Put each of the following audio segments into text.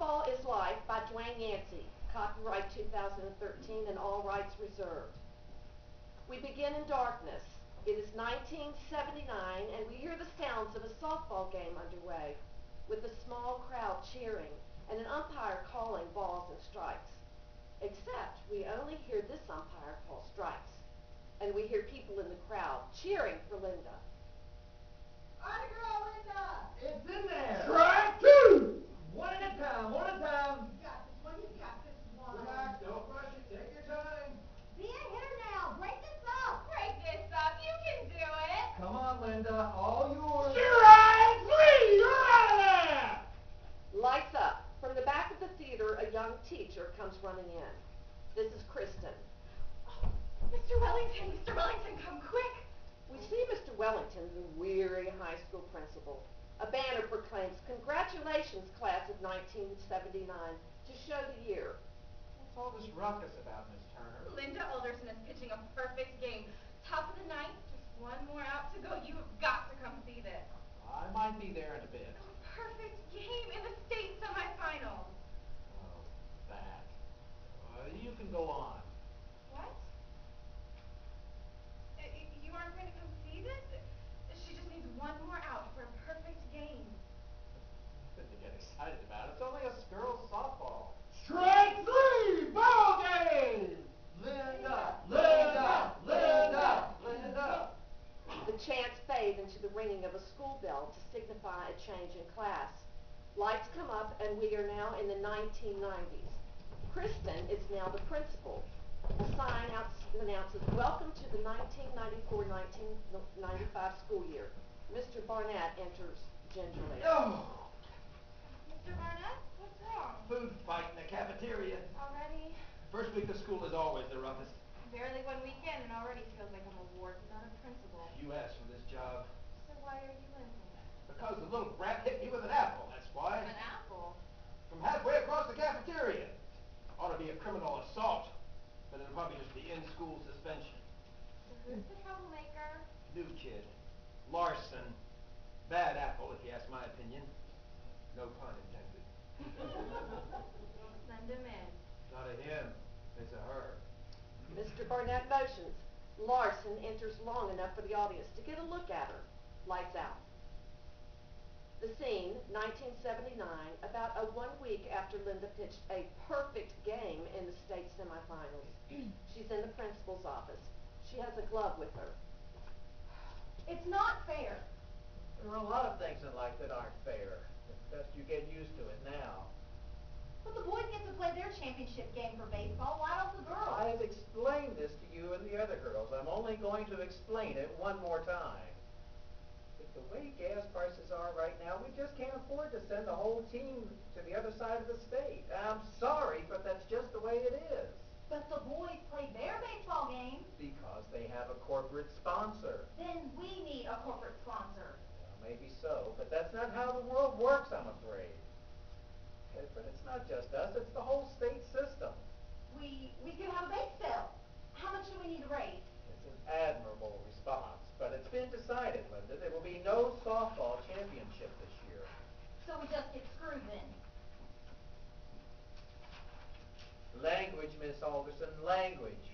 Softball is Life by Dwayne Yancey, copyright 2013 and all rights reserved. We begin in darkness. It is 1979 and we hear the sounds of a softball game underway with a small crowd cheering and an umpire calling balls and strikes. Except we only hear this umpire call strikes, and we hear people in the crowd cheering for Linda. Atta girl, Linda! It's in there! Strike two! One at a time, one at a time. You got this one, you got this one. Relax, don't rush it, take your time. Be a hitter now, break this up! Break this up, you can do it! Come on, Linda, all yours. Strike three! You're out of there! Lights up. From the back of the theater, a young teacher comes running in. This is Kristen. Oh, Mr. Wellington, come quick! We see Mr. Wellington, the weary high school principal. A banner proclaims, "Congratulations, class of 1979," to show the year. What's all this ruckus about, Miss Turner? Linda Alderson is pitching a perfect game. Top of the ninth, just one more out to go. You have got to come see this. I might be there in a bit. A perfect game in the state semifinals. Oh, that. You can go on. What? You aren't going to come see this? She just needs one more out for a perfect game. Nothing to get excited about. It's only a girls' softball. Strike three! Ball game! Linda! Linda! Linda! Linda! The chants fade into the ringing of a school bell to signify a change in class. Lights come up and we are now in the 1990s. Kristen is now the principal. A sign announces, "Welcome to the 1994-1995 school year." Mr. Barnett enters gingerly. Oh! Mr. Barnett, what's wrong? Food fight in the cafeteria. Already? First week of school is always the roughest. Barely one weekend and already feels like I'm a warden, not a principal. You asked for this job. So why are you limping? Because the little brat hit me with an apple, that's why. An apple? From halfway across the cafeteria. Ought to be a criminal assault, but it'll probably just be in-school suspension. So who's the troublemaker? New kid. Larson. Bad apple, if you ask my opinion. No pun intended. Send him in. Not a him, it's a her. Mr. Barnett motions. Larson enters long enough for the audience to get a look at her. Lights out. The scene, 1979, about 1 week after Linda pitched a perfect game in the state semifinals. She's in the principal's office. She has a glove with her. It's not fair. There are a lot of things in life that aren't fair. It's best you get used to it now. But the boys get to play their championship game for baseball. Why don't the girls? I have explained this to you and the other girls. I'm only going to explain it one more time. With the way gas prices are right now, we just can't afford to send the whole team to the other side of the state. I'm sorry, but that's just the way it is. But the boys play their baseball game. Because they have a corporate sponsor. Then we need a corporate sponsor. Well, maybe so, but that's not how the world works, I'm afraid. But it's not just us, it's the whole state system. We could have a bake sale. How much do we need to raise? It's an admirable response, but it's been decided, Linda, there will be no softball championship this year. So we just get screwed then. Language, Miss Alderson, language.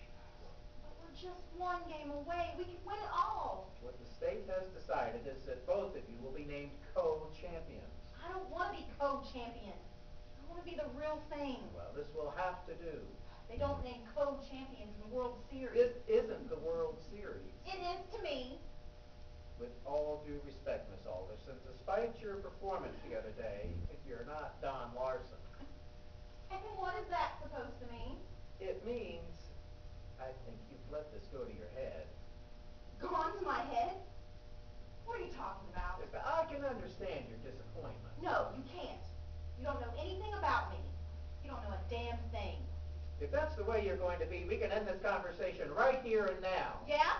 But we're just one game away. We could win it all. What the state has decided is that both of you will be named co-champions. I don't want to be co-champion. I want to be the real thing. Well, this will have to do. They don't name co-champions in the World Series. It isn't the World Series. It is to me. With all due respect, Miss Alderson, despite your performance the other day, you're not Don Larson. And what is that supposed to mean? It means, I think you've let this go to your head. Gone to my head? What are you talking about? I can understand your disappointment. No, you can't. You don't know anything about me. You don't know a damn thing. If that's the way you're going to be, we can end this conversation right here and now. Yeah?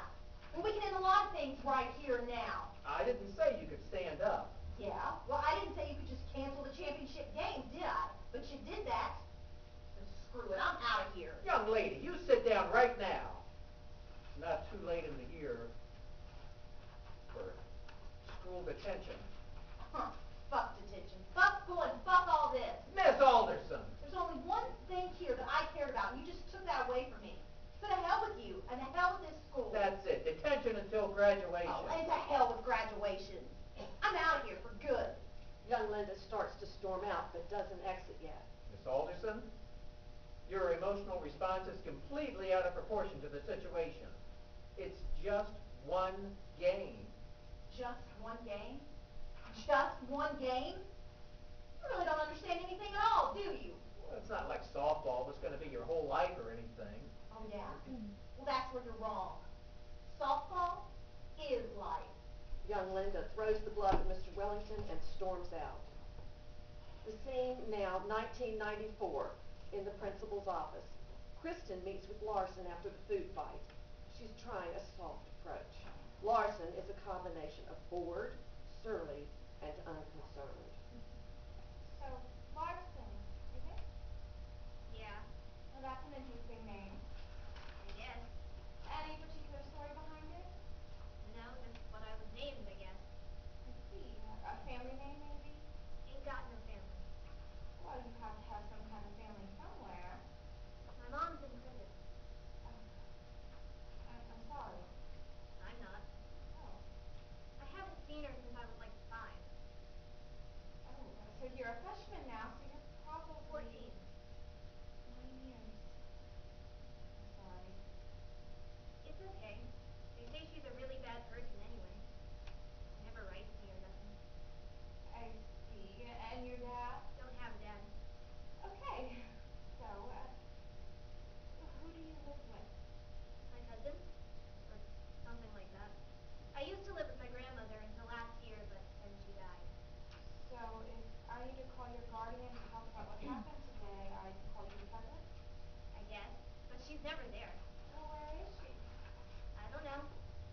And we can end a lot of things right here and now. I didn't say you could stand up. Yeah? Well, I didn't say you could just cancel the championship game, did I? But you did that. So screw it. I'm out of here. Young lady, you sit down right now. It's not too late in the year for school detention. Huh. Fuck detention. Fuck school and fuck all this. Miss Alderson! And the hell with this school. That's it, detention until graduation. Oh, and to hell with graduation. I'm out of here for good. Young Linda starts to storm out, but doesn't exit yet. Miss Alderson, your emotional response is completely out of proportion to the situation. It's just one game. Just one game? Just one game? You really don't understand anything at all, do you? Well, it's not like softball was going to be your whole life or anything. Oh, yeah? Well, that's where you're wrong. Softball is life. Young Linda throws the glove at Mr. Wellington and storms out. The scene now, 1994, in the principal's office. Kristen meets with Larson after the food fight. She's trying a soft approach. Larson is a combination of bored, surly, and unconcerned. So, Larson, is it? Yeah, Well, that's an interesting name. I guess. Any particular story behind it? No, just what I was named, I guess. I see. A family name, maybe? Ain't got no family. Well, you have to have some kind of family somewhere. My mom's in prison. Oh, I'm sorry. I'm not. Oh. I haven't seen her since I was like 5. Oh, so you're a freshman now, so you're probably 14. 9 years. I'm sorry. It's okay. They say she's a really bad person anyway. She never writes me or nothing. I see. And your dad? Don't have a dad. Okay. So, who do you live with? My cousin? Or something like that. I used to live with my grandmother until last year, but then she died. So, if I need to call your guardian to talk about what happened today, I call your cousin? I guess. But she's never there. Well, where is she? I don't know.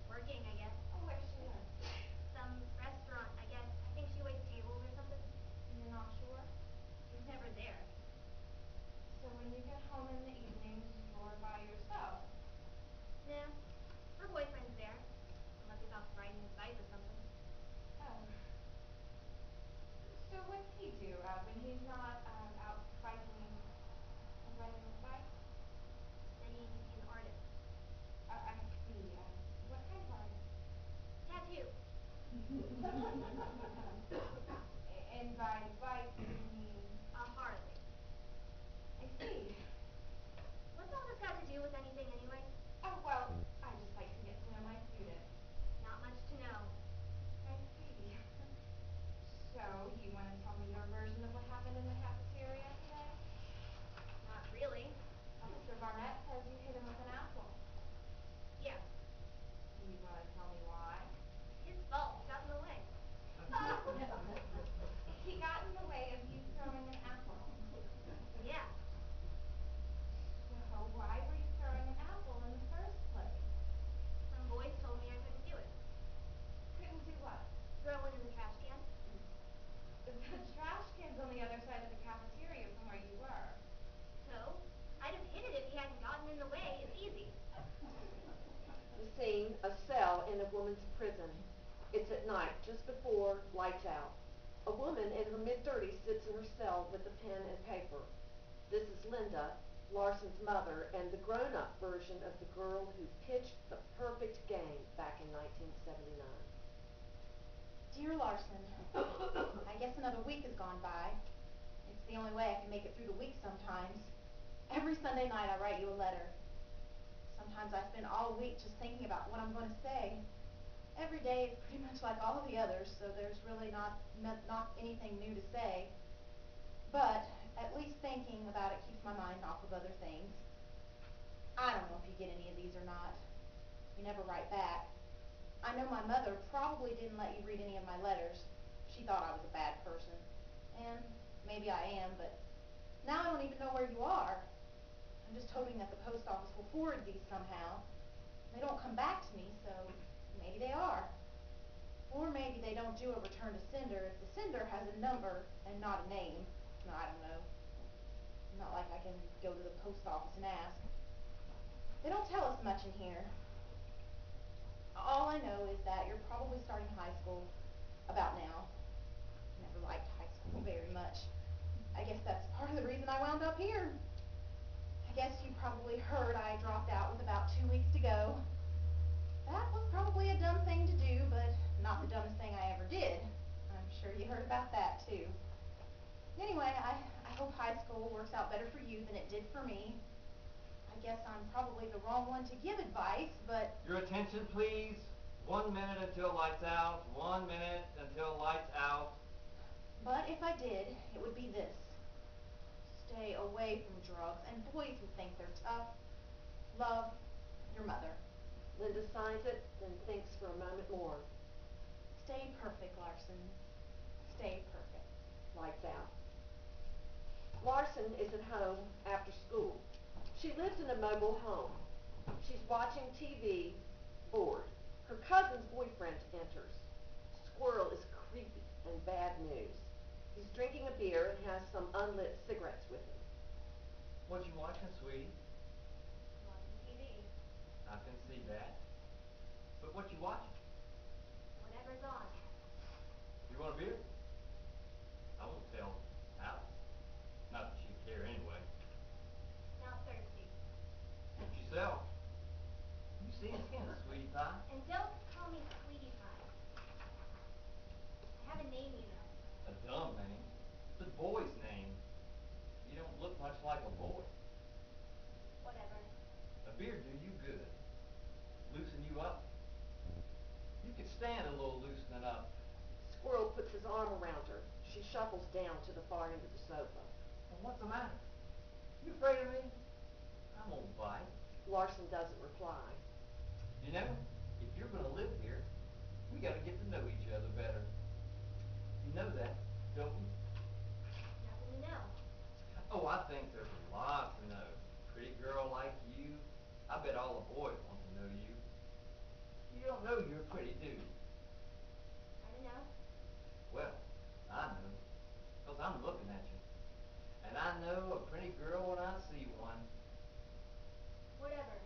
Working, I guess. Oh, where does she live? Some restaurant, I guess. I think she waits tables or something. You're not sure? She's never there. So when you get home in the evenings, you're by yourself? Nah. Her boyfriend's there. Unless he's off riding his bike or something. Oh. So what's he do, when he's not, out biking or riding his bike? Studying, he's an artist. I see. What kind of artist? Tattoo. And by bike, you mean? A Harley. I see. What's all this got to do with anything anyway? Oh, well, I just like to get to know my students. Not much to know. I see. So, you want to tell me your version of what happened in the cafeteria today? Not really. Oh, Mr. Barnett says you hit him with an apple. Yeah. Do you want to tell me why? His fault. He got in the way. He got in the way of you throwing an apple. Yeah. So why were you throwing an apple in the first place? Some boys told me I couldn't do it. Couldn't do what? Throw it in the trash can. The trash can's on the other side of the cafeteria from where you were. So, I'd have hit it if he hadn't gotten in the way. It's easy. The scene, a cell in a woman's prison. It's at night, just before lights out. A woman in her mid-30s sits in her cell with a pen and paper. This is Linda, Larson's mother, and the grown-up version of the girl who pitched the perfect game back in 1979. Dear Larson, I guess another week has gone by. It's the only way I can make it through the week sometimes. Every Sunday night I write you a letter. Sometimes I spend all week just thinking about what I'm going to say. Every day is pretty much like all of the others, so there's really not anything new to say. But at least thinking about it keeps my mind off of other things. I don't know if you get any of these or not. You never write back. I know my mother probably didn't let you read any of my letters. She thought I was a bad person. And maybe I am, but now I don't even know where you are. I'm just hoping that the post office will forward these somehow. They don't come back to me, so maybe they are. Or maybe they don't do a return to sender if the sender has a number and not a name. No, I don't know. Not like I can go to the post office and ask. They don't tell us much in here. All I know is that you're probably starting high school about now. Never liked high school very much. I guess that's part of the reason I wound up here. I guess you probably heard I dropped out with about about 2 weeks to go. That was probably a dumb thing to do, but not the dumbest thing I ever did. I'm sure you heard about that too. Anyway, I hope high school works out better for you than it did for me. I guess I'm probably the wrong one to give advice, but... Your attention, please. 1 minute until lights out. 1 minute until lights out. But if I did, it would be this. Stay away from drugs and boys who think they're tough. Love, your mother. Linda signs it, then thinks for a moment more. Stay perfect, Larson. Stay perfect. Lights out. Larson is at home after school. She lives in a mobile home. She's watching TV, bored. Her cousin's boyfriend enters. Squirrel is creepy and bad news. He's drinking a beer and has some unlit cigarettes with him. What you watching, sweetie? Watching TV. I can see that. But what you watching? Whatever's on. You want a beer? I won't tell Alice. Not that she'd care anyway. Not thirsty. Giselle, you seeing skin, sweetie pie? And don't call me Sweetie Pie. I have a name, you know. A dumb name. It's a boy's name. You don't look much like a boy. Whatever. A beer do you good. Loosen you up. You could stand a little loosening up. Squirrel puts his arm around her. She shuffles down to the far end of the sofa. Well, what's the matter? You afraid of me? I won't bite. Larson doesn't reply. You know, if you're going to live here, we got to get to know each other better. You know that, don't you? Nothing to know. Oh, I think there's a lot to know. Pretty girl like you, I bet all the boys want to know you. You don't know you're pretty, do you? I don't know. Well, I know, 'cause I'm looking at you. And I know a pretty girl when I see one. Whatever.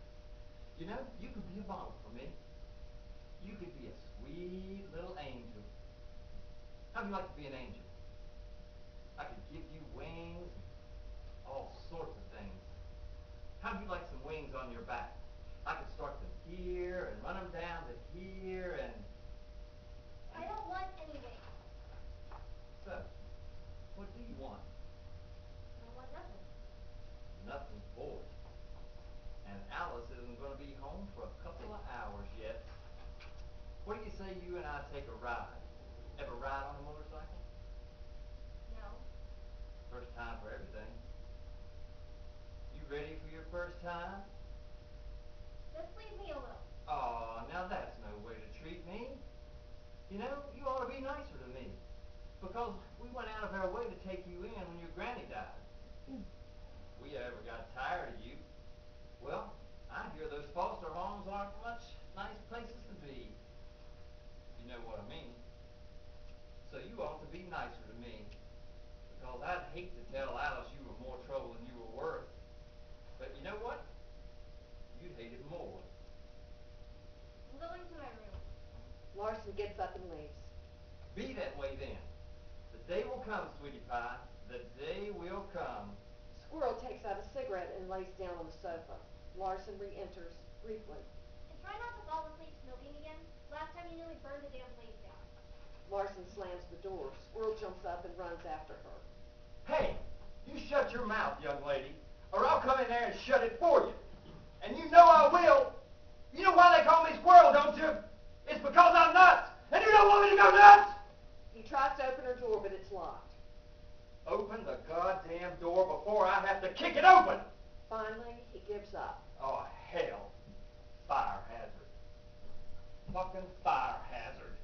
You know, you could be a model for me. You could be a sweet little angel. How'd you like to be an angel? I could give you wings and all sorts of things. How'd you like some wings on your back? I could start them here and run them down to here and... I don't want anything. So, what do you want? I don't want nothing. Nothing for it. And Alice isn't going to be home for a couple of hours yet. What do you say you and I take a ride? Ever ride on a motorcycle? No. First time for everything. You ready for your first time? Just leave me alone. Aw, now that's no way to treat me. You know, you ought to be nicer to me. Because we went out of our way to take you in when your granny died. We ever got tired of you. Well, I hear those foster homes aren't much nice places to be. You know what I mean. So you ought to be nicer to me. Because I'd hate to tell Alice you were more trouble than you were worth. But you know what? You'd hate it more. I'm going to my room. Larson gets up and leaves. Be that way then. The day will come, sweetie pie. The day will come. Squirrel takes out a cigarette and lays down on the sofa. Larson re-enters briefly. And try not to fall asleep smoking again. Last time you nearly burned the damn place down. Larson slams the door. Squirrel jumps up and runs after her. Hey, you shut your mouth, young lady, or I'll come in there and shut it for you. And you know I will. You know why they call me Squirrel, don't you? It's because I'm nuts. And you don't want me to go nuts? He tries to open her door, but it's locked. Open the goddamn door before I have to kick it open. Finally, he gives up. Oh, hell. Fire hazard. Fucking fire hazard.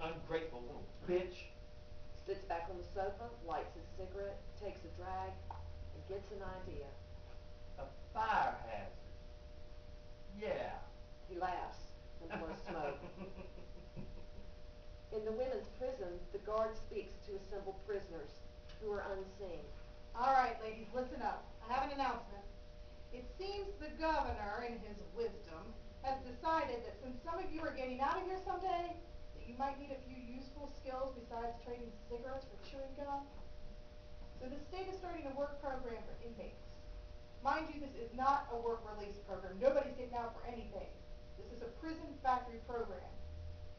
Ungrateful little bitch. He sits back on the sofa, lights his cigarette, takes a drag, and gets an idea. A fire hazard. Yeah. He laughs and blows smoke. In the women's prison, the guard speaks to assembled prisoners who are unseen. All right, ladies, listen up. I have an announcement. It seems the governor, in his wisdom, has decided that since some of you are getting out of here someday, that you might need a few useful skills besides trading cigarettes for chewing gum. So the state is starting a work program for inmates. Mind you, this is not a work release program. Nobody's getting out for anything. This is a prison factory program.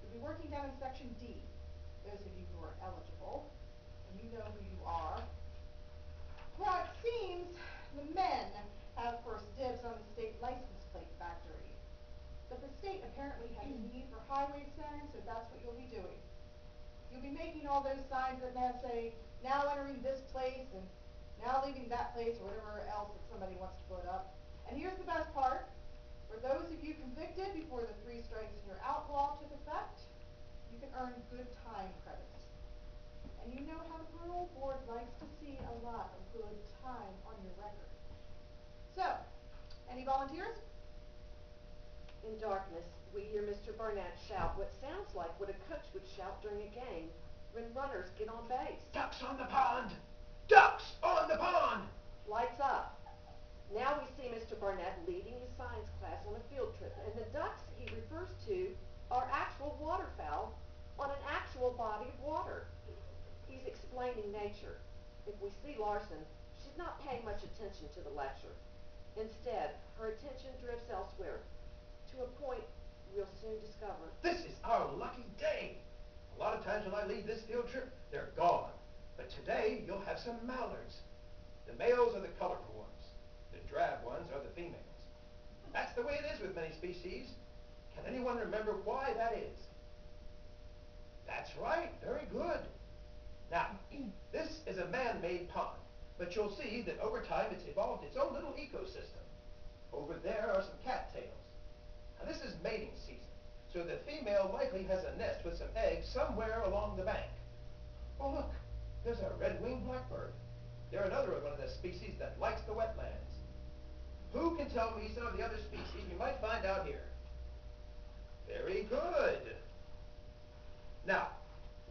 You'll be working down in Section D, those of you who are eligible, and you know who you are. Well, it seems the men have first dibs on the state license plate factory. But the state apparently has a need for highway signs, so that's what you'll be doing. You'll be making all those signs that now say, now entering this place, and now leaving that place, or whatever else that somebody wants to put up. And here's the best part. For those of you convicted before the 3 strikes and you're outlaw took effect, you can earn good time credits. And you know how the parole board likes to see a lot of good time on your record. So, any volunteers? In darkness, we hear Mr. Barnett shout what sounds like what a coach would shout during a game when runners get on base. Ducks on the pond! Ducks on the pond! Lights up. Now we see Mr. Barnett leading his science class on a field trip, and the ducks he refers to are actual waterfowl on an actual body of water. He's explaining nature. If we see Larson, she's not paying much attention to the lecture. Instead, her attention drifts elsewhere, to a point we'll soon discover. This is our lucky day. A lot of times when I leave this field trip, they're gone. But today, you'll have some mallards. The males are the colorful ones. The drab ones are the females. That's the way it is with many species. Can anyone remember why that is? That's right, very good. Now, this is a man-made pond, but you'll see that over time it's evolved its own little ecosystem. Over there are some cattails. Now this is mating season, so the female likely has a nest with some eggs somewhere along the bank. Oh look, there's a red-winged blackbird. They're another one of the species that likes the wetlands. Who can tell me some of the other species we might find out here? Very good. Now,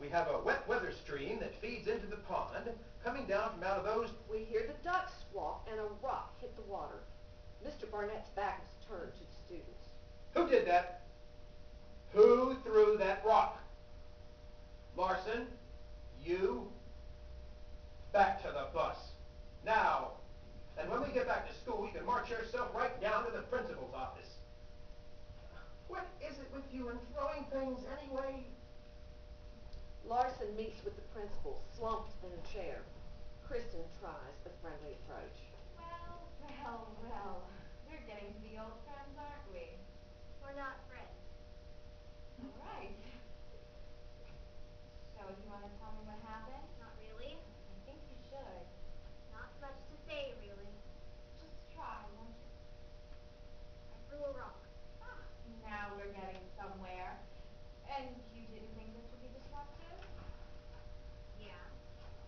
we have a wet weather stream that feeds into the pond, coming down from out of those... We hear the ducks squawk and a rock hit the water. Mr. Barnett's back is turned to the students. Who did that? Who threw that rock? Larson, you, back to the bus. Now. And when we get back to school, you can march yourself right down to the principal's office. What is it with you and throwing things anyway? Larson meets with the principal, slumped in a chair. Kristen tries a friendly approach. Well, we're getting to be old friends, aren't we? We're not friends. All right. So, you want to tell me what happened? Not really. I think you should. Not much to say, really. Just try, won't you? I threw a rock. Ah, now we're getting somewhere. And you didn't think this would be disruptive? Yeah.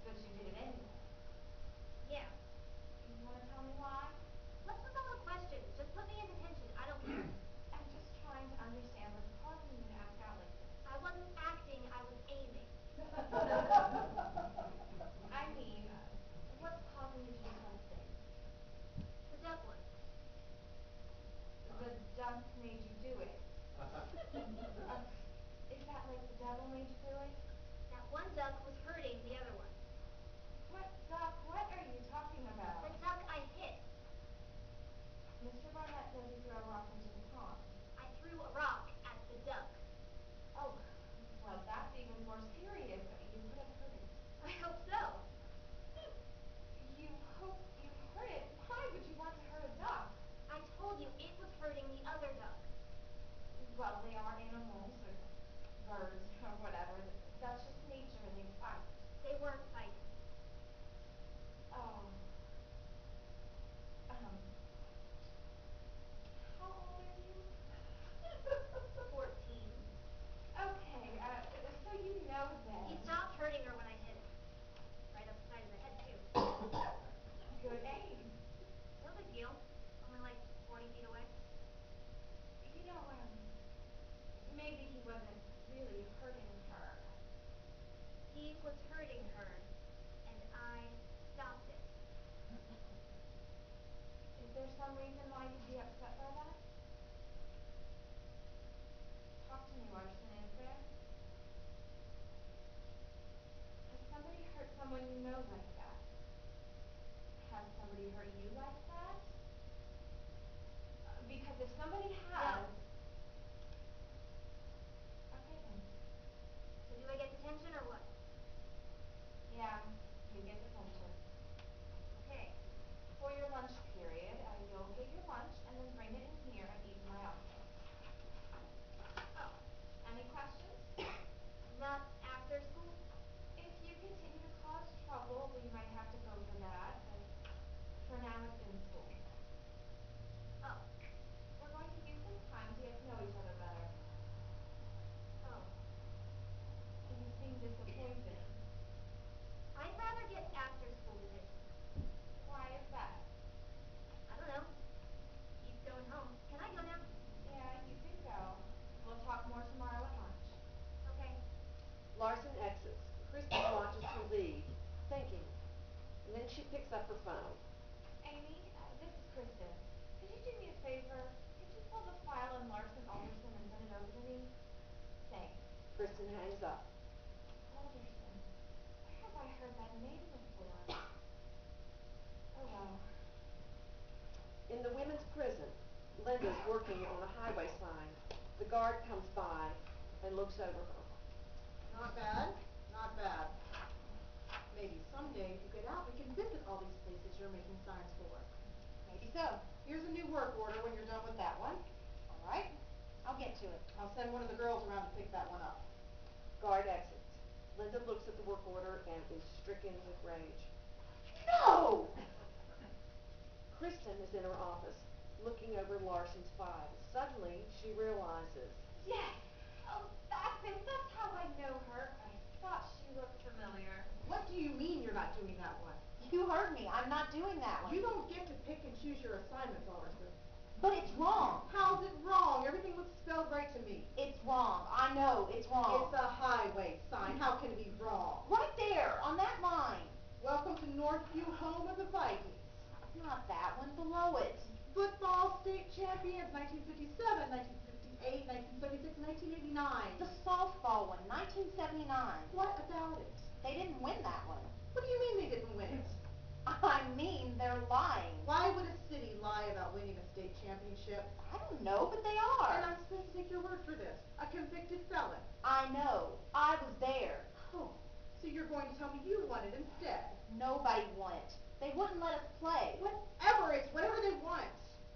But you did it anyway. Yeah. You want to tell me why? What's with all the questions? Just put me in detention. I don't care. I'm just trying to understand what's causing you to act out like this. I wasn't acting. I was aiming. I mean, what's causing you to do something? The duck one. The duck made you do it. Is that like the devil made you do it? That one duck was hurting the other one. What duck? What are you talking about? The duck I hit. Mr. Barnett says you threw a rock into the pond. I threw a rock at the duck. Oh, well, that's even more serious. You could have hurt it. I hope so. You hope you hurt it? Why would you want to hurt a duck? I told you it was hurting the other duck. Well, they are animals, or birds, or whatever. That's just nature, and they fight. They weren't fighting. Oh. How old are you? 14. Okay, so you know then. He stopped hurting her when I hit him. Right up the side of the head, too. Good aim. No big deal. Only like 40 feet away. You know, maybe he wasn't really hurting her. He was hurting her, and I stopped it. Is there some reason why you'd be upset by that? Talk to me, Larson, is there? Has somebody hurt someone you know like that? Has somebody hurt you like that? she picks up her phone. Amy, this is Kristen. Could you do me a favor? Could you pull the file on Larson Alderson and send it over to me? Thanks. Kristen hangs up. Alderson. Where have I heard that name before? Oh well. In the women's prison, Linda's working on a highway sign. The guard comes by and looks over her. Not bad, not bad. Maybe someday, if you get out, we can visit all these places you're making signs for. Maybe so. Here's a new work order when you're done with that one. All right? I'll get to it. I'll send one of the girls around to pick that one up. Guard exits. Linda looks at the work order and is stricken with rage. No! Kristen is in her office, looking over Larson's files. Suddenly, she realizes. Yes! Oh, that's it. That's how I know her. I thought she looked familiar. What do you mean you're not doing that one? You heard me. I'm not doing that one. You don't get to pick and choose your assignments, Alderson. But it's wrong. How's it wrong? Everything looks spelled right to me. It's wrong. I know it's wrong. It's a highway sign. How can it be wrong? Right there, on that line. Welcome to Northview, home of the Vikings. Not that one, below it. Football state champions, 1957, 1958, 1976, 1989. The softball one, 1979. What about it? They didn't win that one. What do you mean they didn't win it? I mean, they're lying. Why would a city lie about winning a state championship? I don't know, but they And are. I'm supposed to take your word for this. A convicted felon. I know. I was there. Oh, so you're going to tell me you won it instead? Nobody won it. They wouldn't let us play. Whatever, it's whatever they want.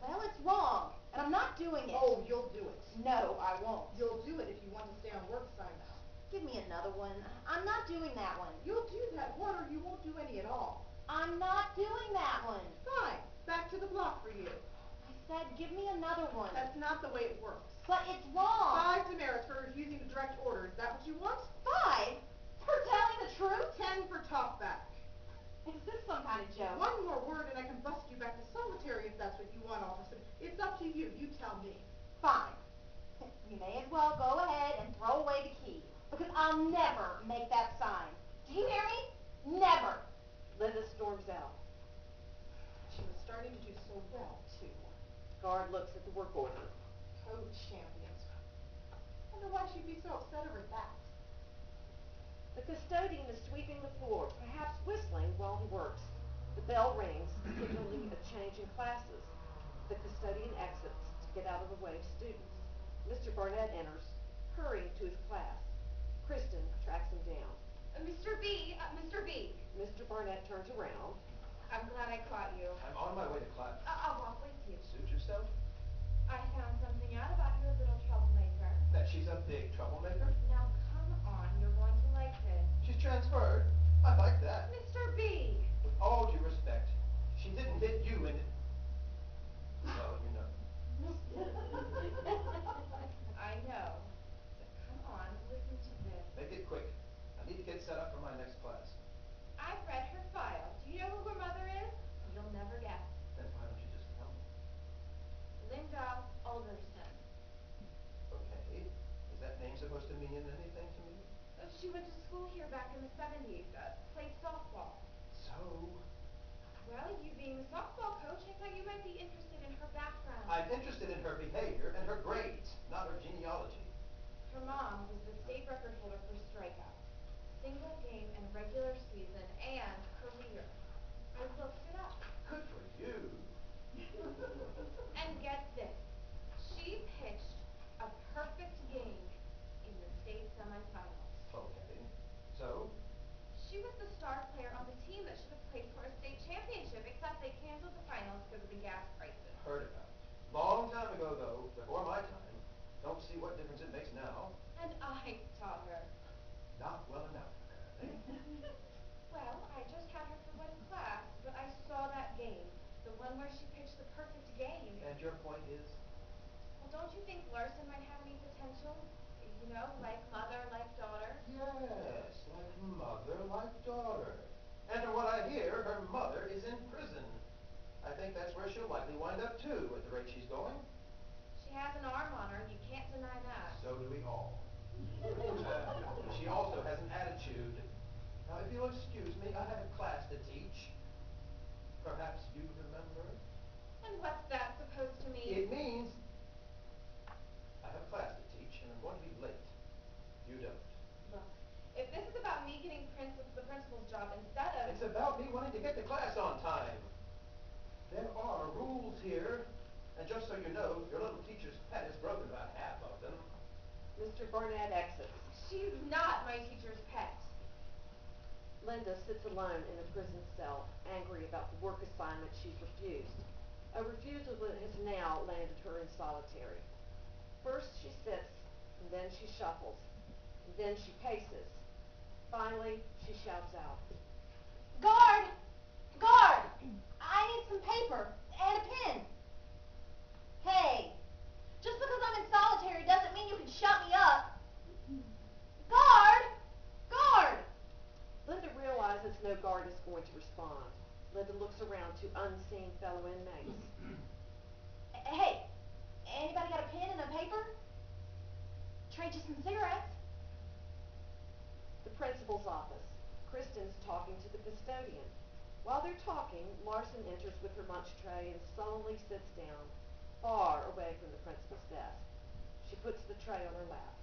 Well, it's wrong, and I'm not doing it. Oh, you'll do it. No, I won't. You'll do it if you want to stay on work assignment. Give me another one. I'm not doing that one. You'll do that one or you won't do any at all. I'm not doing that one. Fine, back to the block for you. I said, give me another one. That's not the way it works. But it's wrong. 5 demerits for refusing to direct orders. Is that what you want? 5? For telling the truth? 10 for talkback. Is this some kind of joke? One more word and I can bust you back to solitary if that's what you want, Alderson. It's up to you. You tell me. Fine. You may as well go ahead and throw away the key. Because I'll never make that sign. Do you hear me? Never. Linda storms out. She was starting to do so well, too. Guard looks at the work order. Code champions. Wonder why she'd be so upset over that. The custodian is sweeping the floor, perhaps whistling while he works. The bell rings, signaling a change in classes. The custodian exits to get out of the way of students. Mr. Barnett enters, hurrying to his class. Kristen tracks him down. Mr. B, Mr. B. Mr. Barnett turns around. I'm glad I caught you. I'm on my way to class. I'll walk with you. Suit yourself? I found something out about your little troublemaker. That she's a big troublemaker? Now come on, you're going to like this. She's transferred. I like that. Mr. B. With all due respect, she didn't hit you in it. Well, you know. I know. But come on, listen to this. Make it quick. I need to get set up for my next class. I've read her file. Do you know who her mother is? You'll never guess. Then why don't you just tell me? Linda Alderson. Okay. Is that name supposed to mean anything to me? She went to school here back in the 70s, played softball. So, Well, you being the softball coach, I thought you might be interested in her background. I'm interested in her behavior and her grades, not her genealogy. Her mom was the state record holder for strikeouts, single game and regular season, and career. I looked it up. Good for you. And get this, she pitched a perfect game in the state semifinals. Okay. So, She was the star player on the team that should have played for a state championship, except they canceled the finals because of the gas prices. heard about it. Long time ago, though, before my time. Don't see what difference it makes now. And I taught her. Not well enough, apparently. Well, I just had her for one class, but I saw that game, the one where she pitched the perfect game. And your point is? Well, don't you think Larson might have any potential? You know, like mother, like daughter? Yes, like mother, like daughter. And from what I hear, her mother is in prison. I think that's where she'll likely wind up too, at the rate she's going. She has an arm on her, and you can't deny that. So do we all. She also has an attitude. Now, if you'll excuse me, I have a class to teach. What's that supposed to mean? It means I have a class to teach, and I'm going to be late. You don't. Look, if this is about me getting the principal's job instead of... It's about me wanting to get to class on time. There are rules here, and just so you know, your little teacher's pet has broken about half of them. Mr. Barnett exits. She's not my teacher's pet. Linda sits alone in a prison cell, angry about the work assignment she's refused. A refusal that has now landed her in solitary. First she sits, and then she shuffles, and then she paces. Finally, she shouts out. Guard! Guard! I need some paper and a pen. Hey, just because I'm in solitary doesn't mean you can shut me up. Guard! Guard! Linda realizes no guard is going to respond. Linda looks around to unseen fellow inmates. Hey, anybody got a pen and a paper? Trade you some cigarettes. The principal's office. Kristen's talking to the custodian. While they're talking, Larson enters with her lunch tray and sullenly sits down, far away from the principal's desk. She puts the tray on her lap.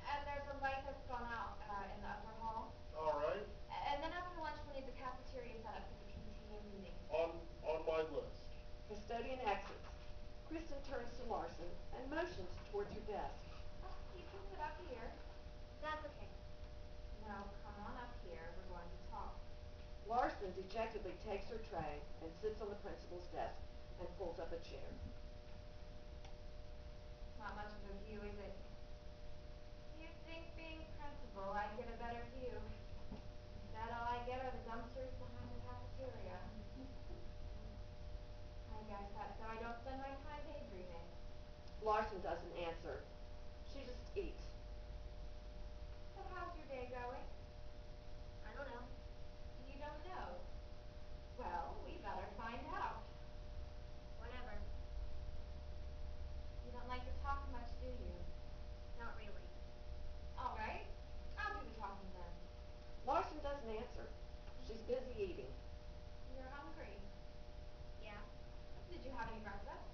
And there's a light that's gone out in the upper hall. All right, And then after lunch, we'll need the cafeteria set up for the PTA meeting. on my list. Custodian exits. Kristen turns to Larson and motions towards her desk. Oh, you can sit up here. That's okay. No, come on up here. We're going to talk. Larson dejectedly takes her tray and sits on the principal's desk and pulls up a chair. Not much of a view, is it? You'd think being principal, I'd get a better view. Instead, all I get are the dumpsters behind the cafeteria. I guess that's so I don't spend my time daydreaming. Larson doesn't answer. She just eats. So how's your day going? I don't know. You don't know. Well, we better find out. Whatever. You don't like to talk much, do you? Not really. All right. I'll do the talking then. Larson doesn't answer. She's busy eating. You're hungry. Yeah? Did you have any breakfast?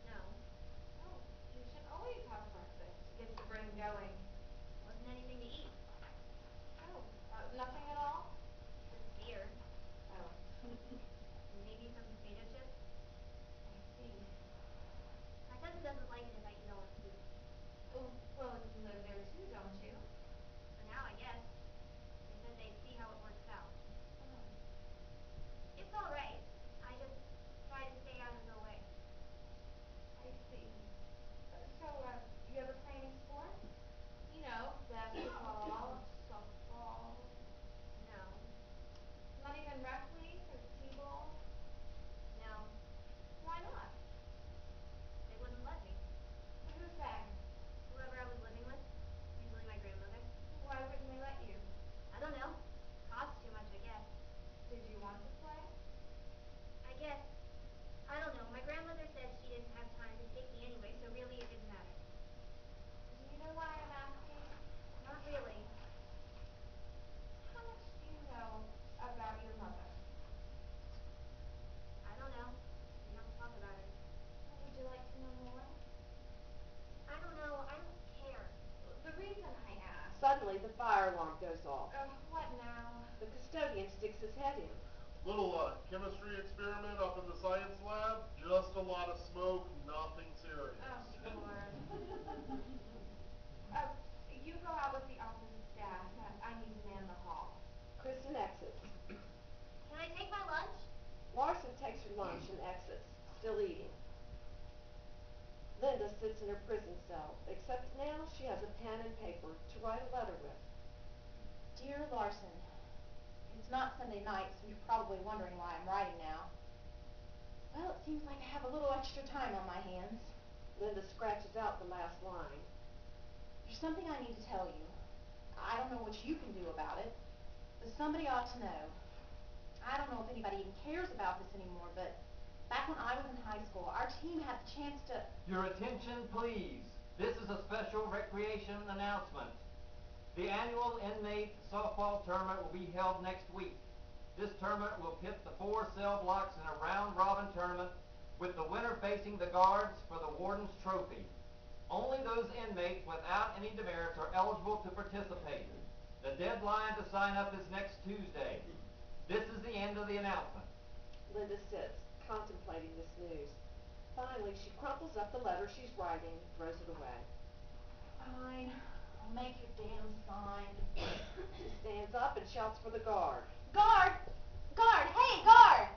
No. Oh, you should always have breakfast. It gets the brain going. Wasn't anything to eat. Oh, nothing at all? Just beer. Oh, Maybe some potato chips. I see. My cousin doesn't like it if I eat all the food. Oh, well, you live there too, don't you? For now, I guess. They said they'd see how it works out. Oh, It's all right. I just try to stay out of the way. I see. So, you ever play any sports? You know, basketball, softball, No. not even wrestling or t-ball? No. Why not? They wouldn't let me. Who said? Whoever I was living with, usually my grandmother. Why wouldn't they let you? I don't know. Costs too much, I guess. Did you want to play? I guess. I don't know. My grandmother said she didn't have time to take me anyway, so really it didn't matter. Do you know why I'm asking? Not really. How much do you know about your mother? I don't know. We don't talk about her. Would you like to know more? I don't know. I don't care. The reason I ask... Suddenly, the fire alarm goes off. What now? The custodian sticks his head in. Little chemistry experiment up in the science lab. Just a lot of smoke, nothing serious. Oh, Lord. You go out with the office staff. I need to man the hall. Kristen exits. Can I take my lunch? Larson takes her lunch and exits, still eating. Linda sits in her prison cell, except now she has a pen and paper to write a letter with. Dear Larson, it's not Sunday night, so you're probably wondering why I'm writing now. Well, it seems like I have a little extra time on my hands. Linda scratches out the last line. There's something I need to tell you. I don't know what you can do about it, but somebody ought to know. I don't know if anybody even cares about this anymore, but back when I was in high school, our team had the chance to... Your attention, please. This is a special recreation announcement. The annual inmate softball tournament will be held next week. This tournament will pit the 4 cell blocks in a round-robin tournament with the winner facing the guards for the warden's trophy. Only those inmates without any demerits are eligible to participate. The deadline to sign up is next Tuesday. This is the end of the announcement. Linda sits, contemplating this news. Finally, she crumples up the letter she's writing and throws it away. Fine, I'll make your damn sign. She stands up and shouts for the guard. Guard! Guard! Hey, guard!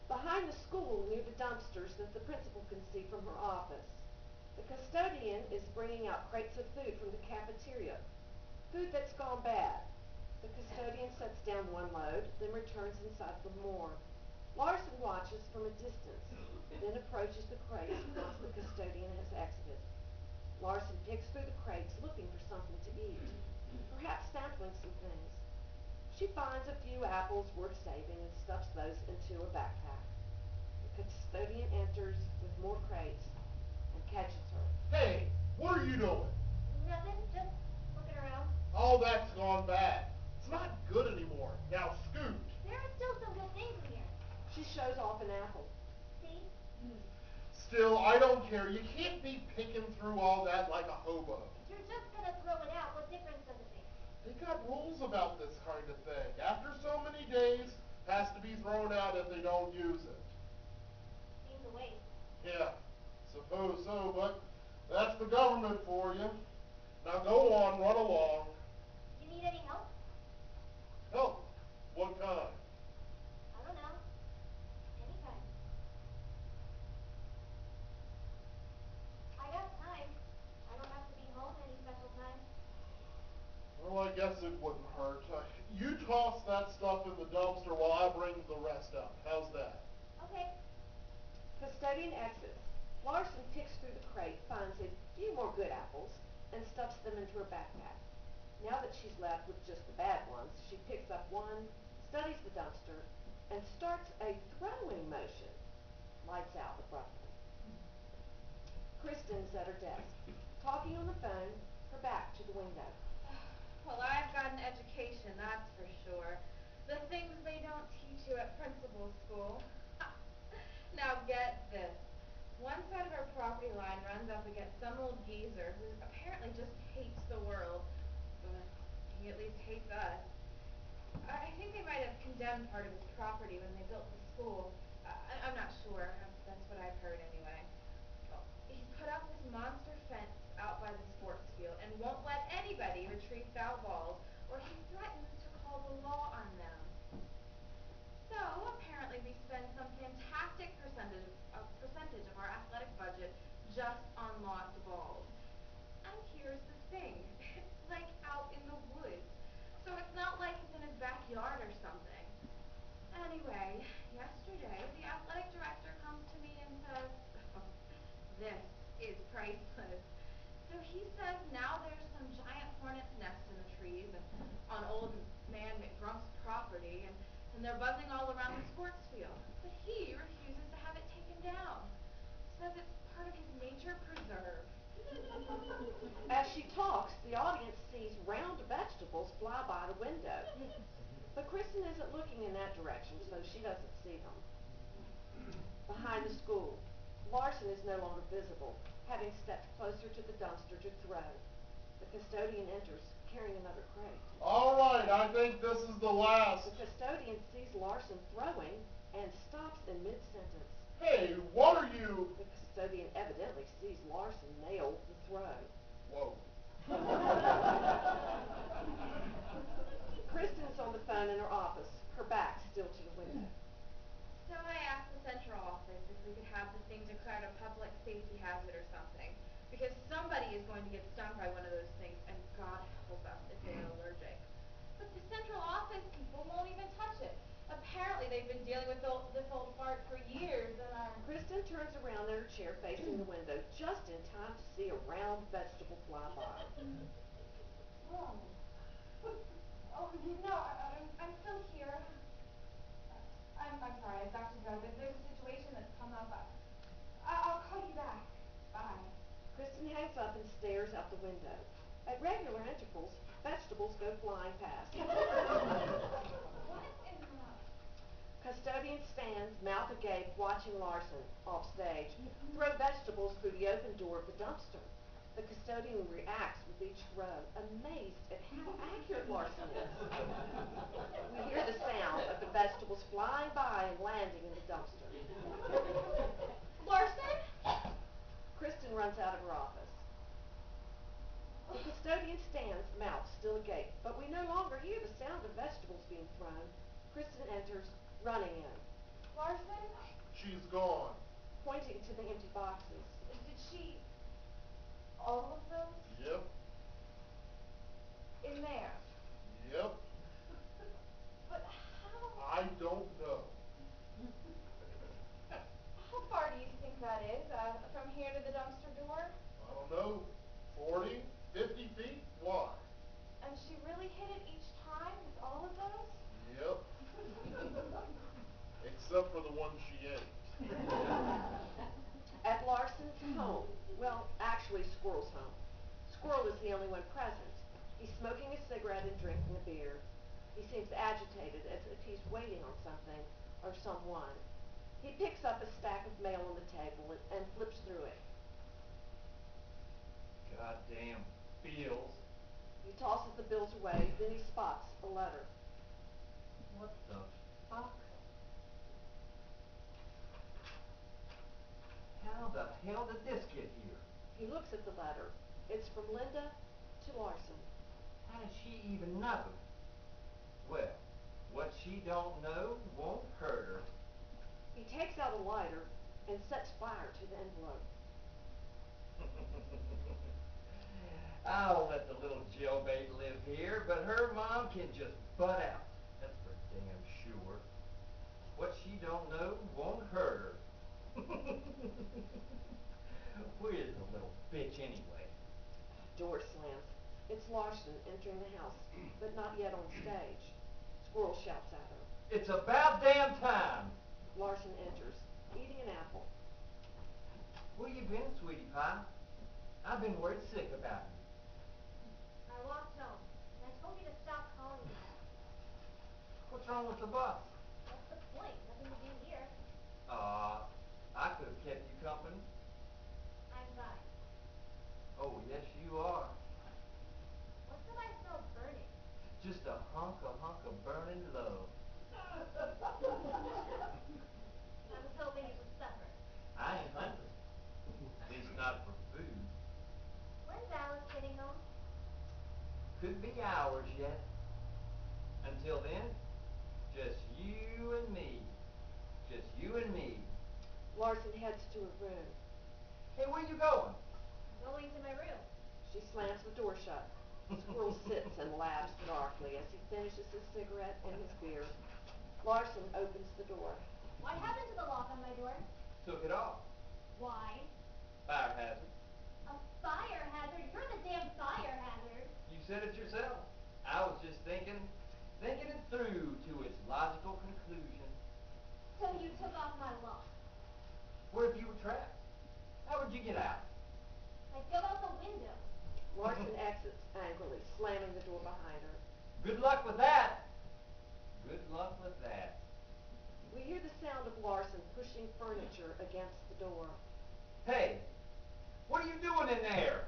Behind the school, near the dumpsters that the principal can see from her office, the custodian is bringing out crates of food from the cafeteria. Food that's gone bad. The custodian sets down one load, then returns inside for more. Larson watches from a distance, then approaches the crates once the custodian has exited. Larson picks through the crates looking for something to eat, perhaps sampling some things. She finds a few apples worth saving and stuffs those into a backpack. The custodian enters with more crates and catches her. Hey, what are you doing? Nothing, just looking around. All that's gone bad. It's not good anymore. Now scoot. There are still some good things in here. She shows off an apple. See? Still, I don't care. You can't be picking through all that like a hobo. You're just gonna throw it out. What difference does it make? They got rules about this kind of thing. After so many days, has to be thrown out if they don't use it. Seems a waste. Yeah, suppose so, but that's the government for you. Now go on, run along. You need any help? Help. What kind? I don't know. Any kind. I got time. I don't have to be home any special time. Well, I guess it wouldn't hurt. You toss that stuff in the dumpster while I bring the rest up. How's that? Okay. Custodian exits. Larson picks through the crate, finds a few more good apples, and stuffs them into her backpack. Now that she's left with just the bad ones, she picks up one, studies the dumpster, and starts a throwing motion. Lights out abruptly. Kristen's at her desk, talking on the phone, her back to the window. Well, I've got an education, that's for sure. The things they don't teach you at principal school. Now get this. One side of our property line runs up against some old geezer who apparently just hates the world, but he at least hates us. I think they might have condemned part of his property when they built the school. I'm not sure. That's what I've heard anyway. Well, he's put up this monster fence out by the sports field and won't let anybody retrieve foul balls, or he threatens to call the law on them. So apparently we spend some fantastic percentage of our athletic budget just on lost balls. And here's the thing, it's like out in the woods, so it's not like it's in his backyard or something. Anyway, yesterday the athletic director comes to me and says, this is priceless. So he says now there's some giant hornet's nest in the trees and on old man McGrump's property, and they're buzzing all around the sports field. But he refuses to have it taken down. Says it's part of his nature preserve. As she talks, the audience sees round vegetables fly by the window. But Kristen isn't looking in that direction, so she doesn't see them. Behind the school, Larson is no longer visible, having stepped closer to the dumpster to throw. The custodian enters, carrying another crate. All right, I think this is the last. The custodian sees Larson throwing and stops in mid-sentence. Hey, what are you? The custodian evidently sees Larson nail the throw. Whoa. Kristen's on the phone in her office, her back still to the window. So I asked the central office if we could have the thing declared a public safety hazard or something, because somebody is going to get stung by one of those things, and God help us if they're allergic. But the central office people won't even touch it. Apparently they've been dealing with this old fart for years, and Kristen turns around in her chair facing the window just in time to see a round vegetable fly by. Oh. Oh, no, I'm still here. I'm sorry, I've got to go. There's a situation that's come up. I'll call you back. Bye. Kristen hangs up and stares out the window. At regular intervals, vegetables go flying past. What in the... Custodian stands, mouth agape, watching Larson, off stage, throw vegetables through the open door of the dumpster. The custodian reacts with each throw, amazed at how accurate Larson is. We hear the sound of the vegetables flying by and landing in the dumpster. Larson? Kristen runs out of her office. The custodian stands, mouth still agape, but we no longer hear the sound of vegetables being thrown. Kristen enters, running in, Larson? She's gone. pointing to the empty boxes. Did she... all of them? Yep, In there? yep. But how... I don't know. how far do you think that is? From here to the dumpster door? I don't know. 40, 50 feet? Why? And she really hit it each time with all of those? Yep. Except for the one she ate. At Larson's home, well, actually Squirrel's home. Squirrel is the only one present. He's smoking a cigarette and drinking a beer. He seems agitated, as if he's waiting on something or someone. He picks up a stack of mail on the table and flips through it. Goddamn bills. He tosses the bills away, then he spots a letter. What the fuck? How the hell did this get here? He looks at the letter. It's from Linda to Larson. How does she even know? Well, what she don't know won't hurt her. He takes out a lighter and sets fire to the envelope. I'll let the little jailbait live here, but her mom can just butt out. That's for damn sure. What she don't know won't hurt her. Where's the little bitch anyway? Door slams. It's Larson entering the house, but not yet on stage. Squirrel shouts at her. It's about damn time. Larson enters, eating an apple. Where you been, sweetie pie? I've been worried sick about you. I walked home, and I told you to stop calling me that. What's wrong with the bus? What's the point? Nothing to do here. I could have kept you company. I'm fine. Oh, yes, you are. What's that I smell burning? Just a hunk of burning love. I was hoping it was supper. I ain't hungry. At least not for food. When's Alice getting home? Could be hours yet. Until then, just you and me. Just you and me. Larson heads to her room. Hey, where you going? Going to my room. She slams the door shut. Squirrel sits and laughs darkly as he finishes his cigarette and his beer. Larson opens the door. What happened to the lock on my door? Took it off. Why? Fire hazard. A fire hazard? You're the damn fire hazard. You said it yourself. I was just thinking it through to its logical conclusion. So you took off my lock. What if you were trapped? How would you get out? I'd go out the window. Larson exits angrily, slamming the door behind her. Good luck with that. Good luck with that. We hear the sound of Larson pushing furniture against the door. Hey, what are you doing in there?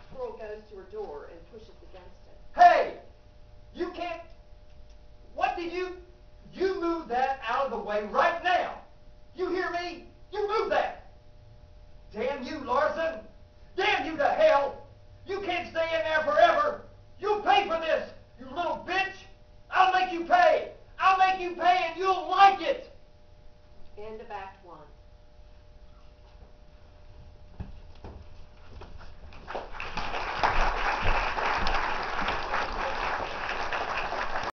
Squirrel goes to her door and pushes against it. Hey, you can't. What did you move that out of the way right now? You hear me? You move that. Damn you, Larson. Damn you to hell. You can't stay